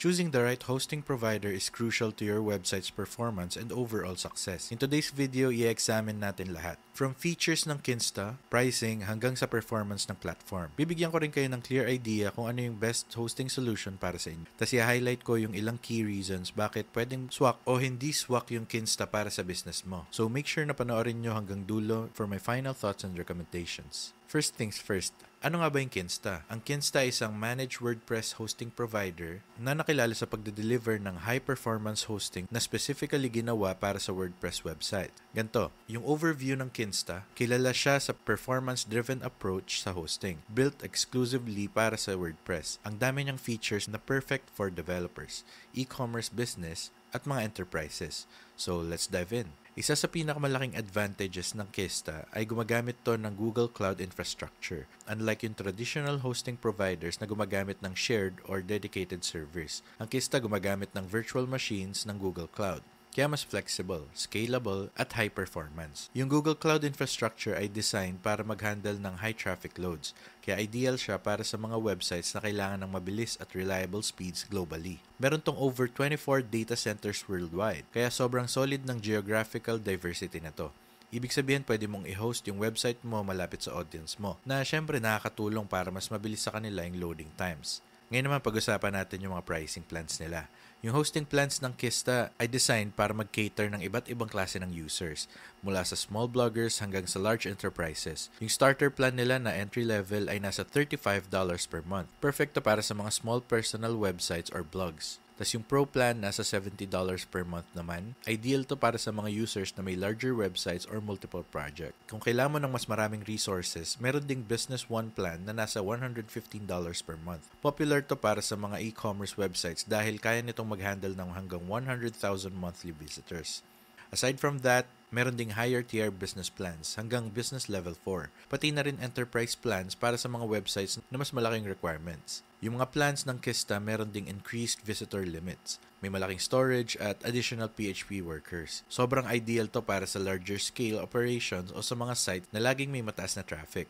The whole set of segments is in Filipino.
Choosing the right hosting provider is crucial to your website's performance and overall success. In today's video, i-examine natin lahat. From features ng Kinsta, pricing, hanggang sa performance ng platform. Bibigyan ko rin kayo ng clear idea kung ano yung best hosting solution para sa inyo. Tapos i-highlight ko yung ilang key reasons bakit pwedeng swak o hindi swak yung Kinsta para sa business mo. So make sure na panoorin nyo hanggang dulo for my final thoughts and recommendations. First things first, ano nga ba yung Kinsta? Ang Kinsta ay isang managed WordPress hosting provider na nakilala sa pagde-deliver ng high-performance hosting na specifically ginawa para sa WordPress website. Ganto, yung overview ng Kinsta, kilala siya sa performance-driven approach sa hosting, built exclusively para sa WordPress. Ang dami niyang features na perfect for developers, e-commerce business, at mga enterprises. So, let's dive in. Isa sa pinakamalaking advantages ng Kinsta ay gumagamit to ng Google Cloud infrastructure, unlike yung traditional hosting providers na gumagamit ng shared or dedicated servers. Ang Kinsta gumagamit ng virtual machines ng Google Cloud. Kaya mas flexible, scalable, at high performance. Yung Google Cloud infrastructure ay designed para mag-handle ng high traffic loads, kaya ideal siya para sa mga websites na kailangan ng mabilis at reliable speeds globally. Meron tong over 24 data centers worldwide, kaya sobrang solid ng geographical diversity na to. Ibig sabihin, pwede mong i-host yung website mo malapit sa audience mo, na syempre nakakatulong para mas mabilis sa kanila yung loading times. Ngayon naman pag-usapan natin yung mga pricing plans nila. Yung hosting plans ng Kinsta ay designed para mag-cater ng iba't ibang klase ng users, mula sa small bloggers hanggang sa large enterprises. Yung starter plan nila na entry level ay nasa $35 per month. Perfecto para sa mga small personal websites or blogs. Tapos yung Pro plan nasa $70 per month naman. Ideal to para sa mga users na may larger websites or multiple project. Kung kailangan mo ng mas maraming resources, meron ding Business One plan na nasa $115 per month. Popular to para sa mga e-commerce websites dahil kaya nitong mag-handle ng hanggang 100,000 monthly visitors. Aside from that, meron ding higher tier business plans hanggang business level 4. Pati na rin enterprise plans para sa mga websites na mas malaking requirements. Yung mga plans ng Kinsta meron ding increased visitor limits. May malaking storage at additional PHP workers. Sobrang ideal to para sa larger scale operations o sa mga site na laging may mataas na traffic.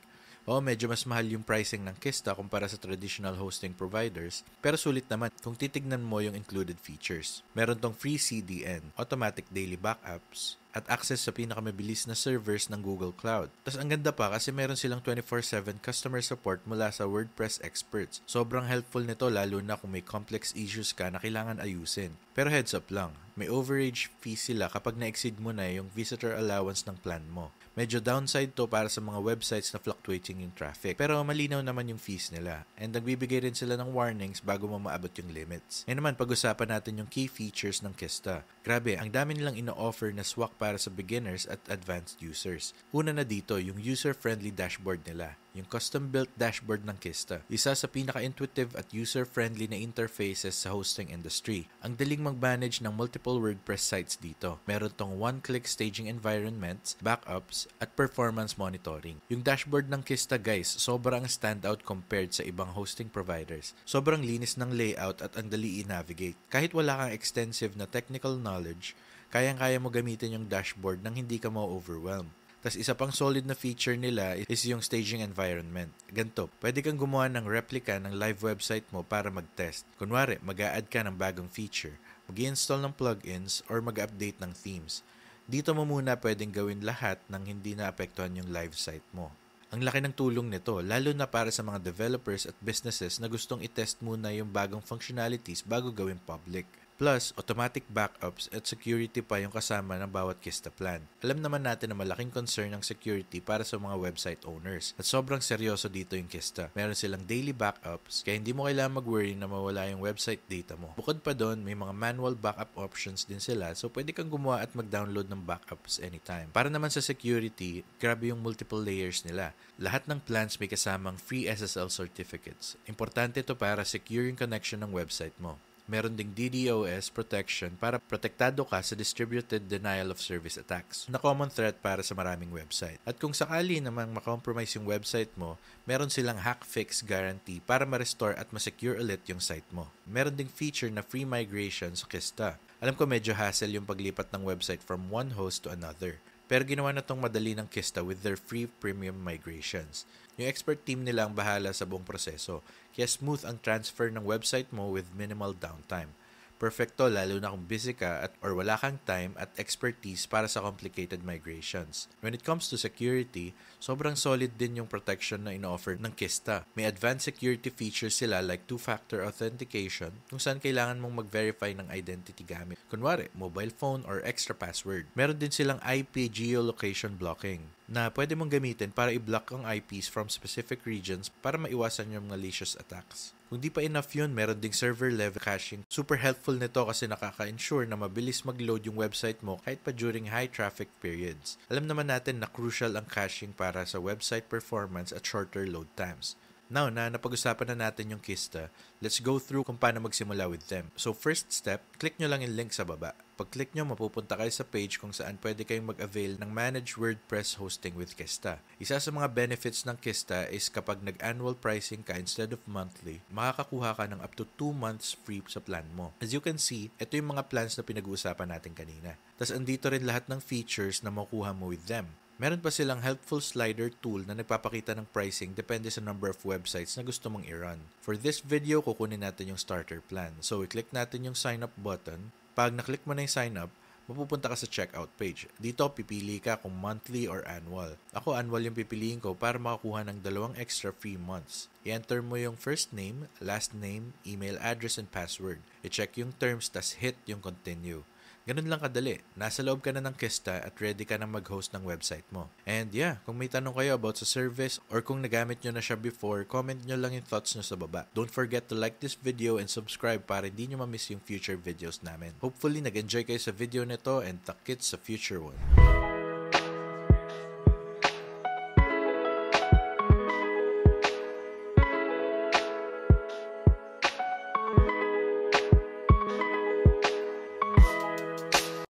Oo, medyo mas mahal yung pricing ng Kinsta kumpara sa traditional hosting providers, pero sulit naman kung titignan mo yung included features. Meron tong free CDN, automatic daily backups, at access sa pinakamabilis na servers ng Google Cloud. Tapos ang ganda pa kasi meron silang 24/7 customer support mula sa WordPress experts. Sobrang helpful nito lalo na kung may complex issues ka na kailangan ayusin. Pero heads up lang, may overage fee sila kapag na-exceed mo na yung visitor allowance ng plan mo. Medyo downside to para sa mga websites na fluctuating yung traffic. Pero malinaw naman yung fees nila. And nagbibigay rin sila ng warnings bago mo maabot yung limits. Ngayon naman, pag-usapan natin yung key features ng Kinsta. Grabe, ang dami nilang ino-offer na swak para sa beginners at advanced users. Una na dito, yung user-friendly dashboard nila. Yung custom-built dashboard ng Kinsta. Isa sa pinaka-intuitive at user-friendly na interfaces sa hosting industry. Ang daling mag-manage ng multiple WordPress sites dito. Meron tong one-click staging environments, backups, at performance monitoring. Yung dashboard ng Kinsta guys, sobrang standout compared sa ibang hosting providers. Sobrang linis ng layout at ang dali i-navigate. Kahit wala kang extensive na technical knowledge, kayang-kaya mo gamitin yung dashboard nang hindi ka ma-overwhelm. Tapos isa pang solid na feature nila is yung staging environment. Ganito, pwede kang gumawa ng replica ng live website mo para mag-test. Kunwari, mag-a-add ka ng bagong feature, mag-i-install ng plugins, or mag-update ng themes. Dito mo muna pwedeng gawin lahat nang hindi naapektuhan yung live site mo. Ang laki ng tulong nito, lalo na para sa mga developers at businesses na gustong i-test muna yung bagong functionalities bago gawin public. Plus, automatic backups at security pa yung kasama ng bawat Kinsta plan. Alam naman natin na malaking concern ng security para sa mga website owners. At sobrang seryoso dito yung Kinsta. Meron silang daily backups, kaya hindi mo kailangan mag-worry na mawala yung website data mo. Bukod pa doon, may mga manual backup options din sila, so pwede kang gumawa at mag-download ng backups anytime. Para naman sa security, grabe yung multiple layers nila. Lahat ng plans may kasamang free SSL certificates. Importante ito para secure yung connection ng website mo. Meron ding DDoS protection para protektado ka sa distributed denial of service attacks na common threat para sa maraming website. At kung sakali namang makompromise yung website mo, meron silang hack fix guarantee para ma-restore at ma-secure ulit yung site mo. Meron ding feature na free migration sa Kinsta. Alam ko medyo hassle yung paglipat ng website from one host to another. Pero ginawa na tong madali ng Kinsta with their free premium migrations. Yung expert team nila ang bahala sa buong proseso, kaya smooth ang transfer ng website mo with minimal downtime. Perfecto lalo na kung busy ka or wala kang time at expertise para sa complicated migrations. When it comes to security, sobrang solid din yung protection na ino-offer ng Kista. May advanced security features sila like two-factor authentication kung saan kailangan mong mag-verify ng identity gamit. Kunwari, mobile phone or extra password. Meron din silang IP geolocation blocking na pwede mong gamitin para i-block ang IPs from specific regions para maiwasan yung malicious attacks. Kung di pa enough yun, meron ding server-level caching. Super helpful nito kasi nakaka-ensure na mabilis mag-load yung website mo kahit pa during high traffic periods. Alam naman natin na crucial ang caching para sa website performance at shorter load times. Now na napag-usapan na natin yung Kista, let's go through kung paano magsimula with them. So first step, click nyo lang yung link sa baba. Pag-click nyo, mapupunta kayo sa page kung saan pwede kayong mag-avail ng Managed WordPress Hosting with Kista. Isa sa mga benefits ng Kista is kapag nag-annual pricing ka instead of monthly, makakakuha ka ng up to 2 months free sa plan mo. As you can see, ito yung mga plans na pinag-uusapan natin kanina. Tapos andito rin lahat ng features na makuha mo with them. Meron pa silang helpful slider tool na nagpapakita ng pricing depende sa number of websites na gusto mong i-run. For this video, kukunin natin yung starter plan. So, i-click natin yung sign up button. Pag na-click mo na yung sign up, mapupunta ka sa checkout page. Dito, pipili ka kung monthly or annual. Ako, annual yung pipiliin ko para makakuha ng 2 extra free months. I-enter mo yung first name, last name, email address, and password. I-check yung terms, tas hit yung continue. Ganun lang kadali. Nasa loob ka na ng Kista at ready ka na mag-host ng website mo. And yeah, kung may tanong kayo about sa service or kung nagamit nyo na siya before, comment nyo lang yung thoughts nyo sa baba. Don't forget to like this video and subscribe para hindi nyo ma-miss yung future videos namin. Hopefully, nag-enjoy kayo sa video nito and takit sa future one.